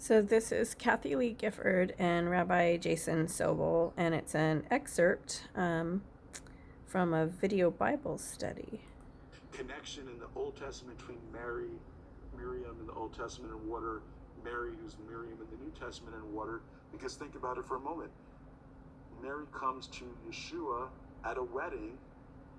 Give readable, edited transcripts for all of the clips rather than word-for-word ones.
So this is Kathy Lee Gifford and Rabbi Jason Sobel, and it's an excerpt from a video Bible study. Connection in the Old Testament between Miriam in the Old Testament and water, Mary who's Miriam in the New Testament and water. Because think about it for a moment. Mary comes to Yeshua at a wedding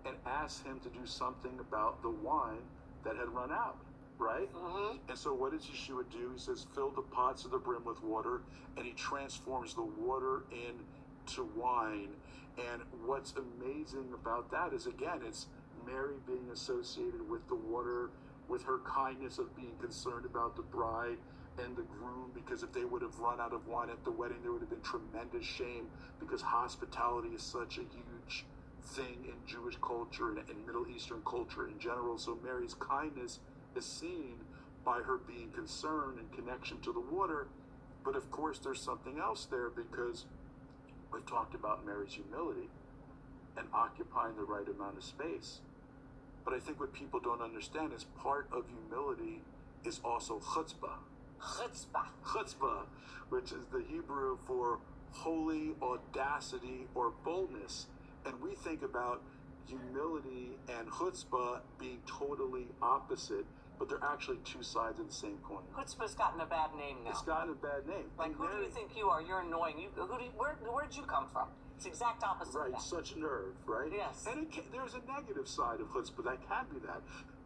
and asks him to do something about the wine that had run out, right? Mm-hmm. And so what does Yeshua do? He says, fill the pots to the brim with water, and he transforms the water into wine. And what's amazing about that is, again, it's Mary being associated with the water, with her kindness of being concerned about the bride and the groom, because if they would have run out of wine at the wedding, there would have been tremendous shame, because hospitality is such a huge thing in Jewish culture and in Middle Eastern culture in general. So Mary's kindness is seen by her being concerned and connection to the water. But of course, there's something else there, because we've talked about Mary's humility and occupying the right amount of space. But I think what people don't understand is part of humility is also chutzpah. Chutzpah, which is the Hebrew for holy audacity or boldness. And we think about humility and chutzpah being totally opposite, but they're actually two sides of the same coin. Chutzpah's gotten a bad name now. It's gotten a bad name. Like, who do you think you are? You're annoying. Where'd you come from? It's the exact opposite. Right, of that. Such nerve, right? Yes. And there's a negative side of chutzpah that can be that.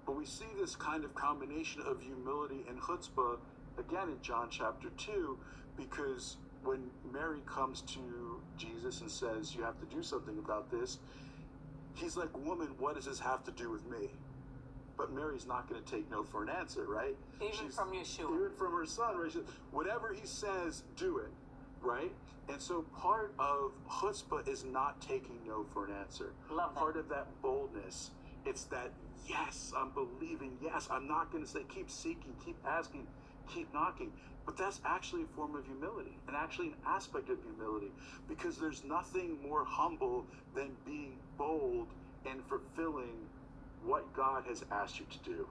But we see this kind of combination of humility and chutzpah again in John chapter 2, because when Mary comes to Jesus and says, you have to do something about this, he's like, woman, what does this have to do with me? But Mary's not going to take no for an answer, right? Even from Yeshua. Even from her son, right? She says, whatever he says, do it, right? And so part of chutzpah is not taking no for an answer. Love that. Part of that boldness, it's that, yes, I'm believing, yes, I'm not going to say, keep seeking, keep asking, keep knocking. But that's actually a form of humility, and actually an aspect of humility, because there's nothing more humble than being bold and fulfilling what God has asked you to do.